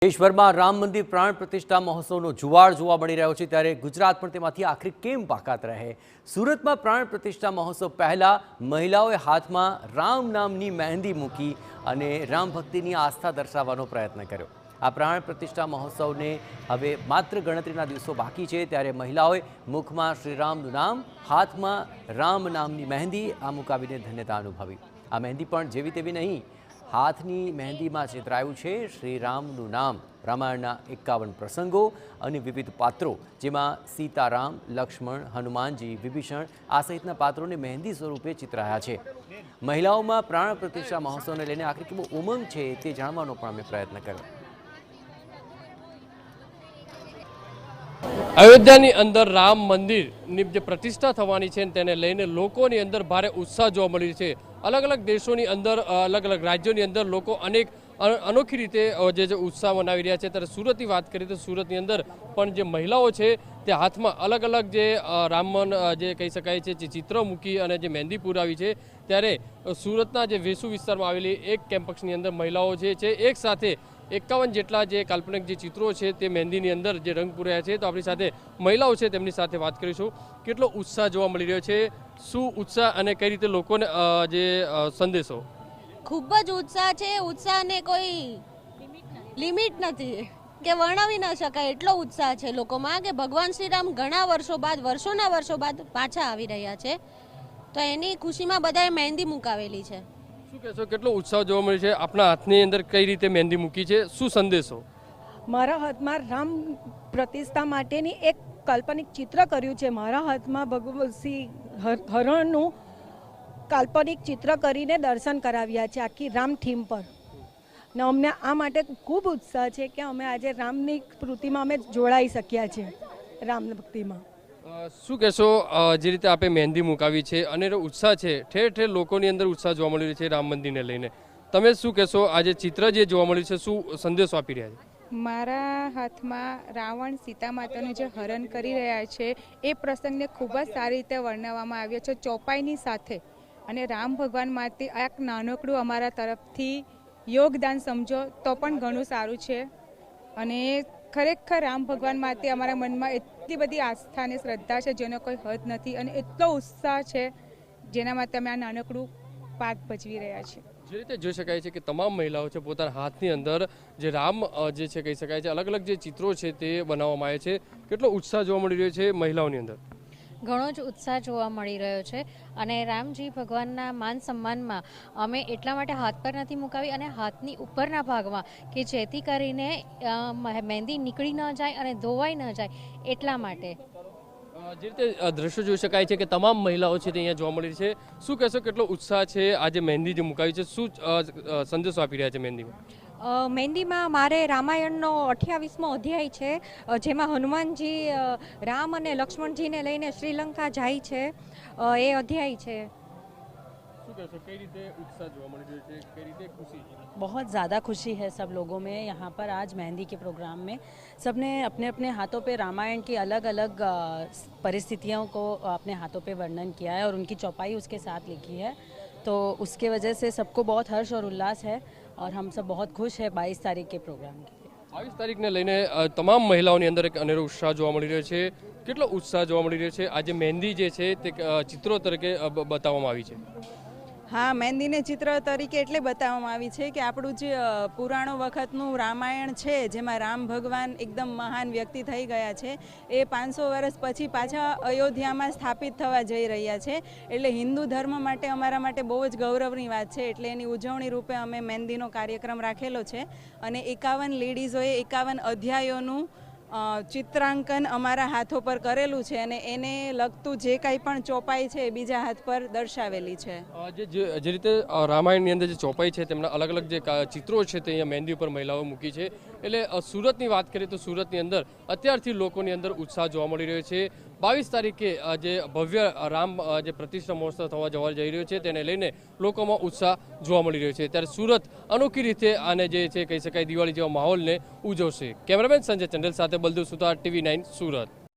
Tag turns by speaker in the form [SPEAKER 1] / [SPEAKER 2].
[SPEAKER 1] દેશભરમાં રામ મંદિર પ્રાણ પ્રતિષ્ઠા મહોત્સવનો જુવાળ જોવા મળી રહ્યો છે, ત્યારે ગુજરાત પણ તેમાંથી આખરે કેમ બાકાત રહે? સુરતમાં પ્રાણ પ્રતિષ્ઠા મહોત્સવ પહેલા મહિલાઓએ હાથમાં રામ નામની મહેંદી મૂકી અને રામ ભક્તિની આસ્થા દર્શાવવાનો પ્રયત્ન કર્યો। આ પ્રાણ પ્રતિષ્ઠા મહોત્સવને હવે માત્ર ગણતરીના દિવસો બાકી છે, ત્યારે મહિલાઓએ મુખમાં શ્રીરામનું નામ, હાથમાં રામ નામની મહેંદી આ મુકાવીને ધન્યતા અનુભવી। આ મહેંદી પણ જેવી તેવી નહીં, હાથની મહેંદીમાં ચિતરાયું છે શ્રીરામનું નામ, રામાયણના 51 પ્રસંગો અને વિવિધ પાત્રો, જેમાં સીતારામ, લક્ષ્મણ, હનુમાનજી, વિભીષણ આ સહિતના પાત્રોને મહેંદી સ્વરૂપે ચિતરાયા છે। મહિલાઓમાં પ્રાણ પ્રતિષ્ઠા મહોત્સવને લઈને આખરે કેવો ઉમંગ છે તે જાણવાનો પણ અમે પ્રયત્ન કર્યો।
[SPEAKER 2] અયોધ્યાની અંદર રામ મંદિરની જે પ્રતિષ્ઠા થવાની છે તેને લઈને લોકોની અંદર ભારે ઉત્સાહ જોવા મળી છે। अलग अलग देशों की अंदर अलग अलग राज्यों की अंदर लोग अनेक अनोखी रीते जे उत्साह मनावी रह्या छे। त्यारे सूरतनी वात करीए तो सूरतनी अंदर पण जे महिलाओं छे ते हाथमां अलग अलग जे रामन जे कही शकाय छे चित्र मूकी अने जे मेहंदी पुरावी छे। त्यारे सूरतना जे वेसु विस्तारमां आवेली एक केम्पसनी अंदर महिलाओं छे एक साथे 51 जेटला जे काल्पनिक जे चित्रों छे ते मेहंदीनी अंदर जे रंग पूराया छे। तो आपणी साथे महिलाओं छे तेमनी साथे वात करीशुं। केटलो उत्साह जोवा मळी रह्यो छे, शुं उत्साह अने कई रीते लोकोने जे संदेशो?
[SPEAKER 3] खूब ज उत्साह छे। उत्साहने कोई लिमिट नथी के वर्णवी न शकाय एटलो उत्साह छे लोकोमां के भगवान श्रीराम घणा वर्षों बाद वर्षों बाद पाछा आवी रह्या छे, तो एनी खुशीमां बधाए मेहंदी मुकावेली छे।
[SPEAKER 2] શું કહેશો, કેટલો ઉત્સાહ જોવા મળે છે? આપના હાથની અંદર કઈ રીતે મહેંદી મૂકી છે, શું સંદેશો?
[SPEAKER 4] મારા હાથમાં રામ પ્રતિષ્ઠા માટેની એક કાલ્પનિક ચિત્ર કર્યું છે। મારા હાથમાં ભગવાન શ્રી હરણનું કાલ્પનિક ચિત્ર કરીને દર્શન કરાવ્યા છે આખી રામ થીમ પર, ને અમને આ માટે ખૂબ ઉત્સાહ છે કે અમે આજે રામની સ્મૃતિમાં અમે જોડાઈ શક્યા છે, રામ ભક્તિમાં।
[SPEAKER 2] શું કહેશો, જે રીતે આપે મહેંદી મુકાવી છે અને ઉત્સાહ છે, ઠેર ઠેર લોકોની અંદર ઉત્સાહ જોવા મળી રહ્યો છે રામ મંદિરને લઈને, તમે શું કહેશો? આજે ચિત્ર જે જોવા મળ્યું છે શું સંદેશો આપી રહ્યા છે?
[SPEAKER 5] મારા હાથમાં રાવણ સીતા માતાનું જે હરણ કરી રહ્યા છે એ પ્રસંગને ખૂબ જ સારી રીતે વર્ણવવામાં આવ્યો છે ચોપાઈની સાથે। અને રામ ભગવાન માટે આ એક નાનકડું અમારા તરફથી યોગદાન સમજો તો પણ ઘણું સારું છે। અને ખરેખર રામ ભગવાન માટે અમારા મનમાં એટલી બધી આસ્થા અને શ્રદ્ધા છે જેનો કોઈ હદ નથી, અને એટલો ઉત્સાહ છે જેના માટે અમે આ નાનકડું પાઠ ભજવી રહ્યા છીએ।
[SPEAKER 2] જે રીતે જોઈ શકાય છે કે તમામ મહિલાઓ છે પોતાના હાથની અંદર જે રામ જે છે કહી શકાય છે અલગ અલગ જે ચિત્રો છે તે બનાવવામાં આવે છે। કેટલો ઉત્સાહ જોવા મળી રહ્યો છે મહિલાઓની અંદર?
[SPEAKER 6] ઘણો જ ઉત્સાહ જોવા મળી રહ્યો છે। અને રામજી ભગવાનના માન સન્માનમાં અમે એટલા માટે હાથ પર નથી મુકાવી અને હાથની ઉપરના ભાગમાં કે જેથી કરીને મહેંદી નીકળી ન જાય અને ધોવાઈ ન જાય એટલા માટે।
[SPEAKER 2] જે રીતે દ્રશ્યો જોઈ શકાય છે કે તમામ મહિલાઓ છે તે અહીંયા જોવા મળી છે। શું કહેશો, કેટલો ઉત્સાહ છે આજે મહેંદી જે મુકાવી છે, શું સંદેશો આપી રહ્યા છે મહેંદીમાં?
[SPEAKER 7] મહેંદીમાં મારે રામાયણનો 28મો અધ્યાય છે, જેમાં હનુમાનજી રામ અને લક્ષ્મણજીને લઈને શ્રીલંકા જાય છે, એ અધ્યાય છે।
[SPEAKER 2] શું કહેશો, કઈ રીતે ઉત્સાહ જોવા મળી રહ્યો છે, કઈ રીતે ખુશી?
[SPEAKER 8] बहुत ज़्यादा खुशी है सब लोगों में। यहाँ पर आज मेहंदी के प्रोग्राम में सबने अपने अपने हाथों पे रामायण की अलग अलग परिस्थितियों को अपने हाथों पे वर्णन किया है और उनकी चौपाई उसके साथ लिखी है, तो उसके वजह से सबको बहुत हर्ष और उल्लास है और हम सब बहुत खुश है 22 तारीख के प्रोग्राम के लिए।
[SPEAKER 2] 22 તારીખને લઈને તમામ મહિલાઓની અંદર એક અનેરો ઉત્સાહ જોવા મળી રહ્યો છે। કેટલો ઉત્સાહ જોવા મળી રહ્યો છે? આજે મહેંદી જે છે તે ચિત્રો તરીકે બતાવવામાં આવી છે।
[SPEAKER 9] हाँ, मेहंदी ने चित्र तरीके एटले बताववामां आवी छे कि आपणुं जे पुराणो वखतनुं रामायण छे जेमां राम भगवान एकदम महान व्यक्ति थई गया छे, ए 500 वर्ष पछी पाछा अयोध्यामां स्थापित थवा जई रह्या छे। एटले हिंदू धर्म माटे अमारा माटे बहु ज गौरवनी वात छे, एटले एनी उजवणी रूपे अमे मेहंदीनो कार्यक्रम राखेलो छे अने 51 लेडीजोए 51 अध्यायोनुं चित्रांकन अमारा हाथों पर करेलू है અને એને લગતું જે કાંઈ પણ ચોપાઈ છે બીજા હાથ પર દર્શાવેલી છે।
[SPEAKER 2] જે રીતે રામાયણની અંદર જે ચોપાઈ છે તેમના અલગ અલગ જે ચિત્રો છે તે અહીંયા મહેંદી ઉપર મહિલાઓ મૂકી છે। એટલે સુરતની વાત કરીએ તો સુરતની અંદર અત્યારથી લોકોની અંદર ઉત્સાહ જોવા મળી રહ્યો છે। 22 તારીખે જે ભવ્ય રામ જે પ્રતિષ્ઠા મહોત્સવ થવા જવા જઈ રહ્યો છે તેને લઈને લોકોમાં ઉત્સાહ જોવા મળી રહ્યો છે। ત્યારે સુરત અનોખી રીતે આને જે છે કહી શકાય દિવાળી જેવા માહોલને ઉજવશે। કેમેરામેન સંજય ચંડેલ સાથે બલદેવ સુતાર, TV9 સુરત।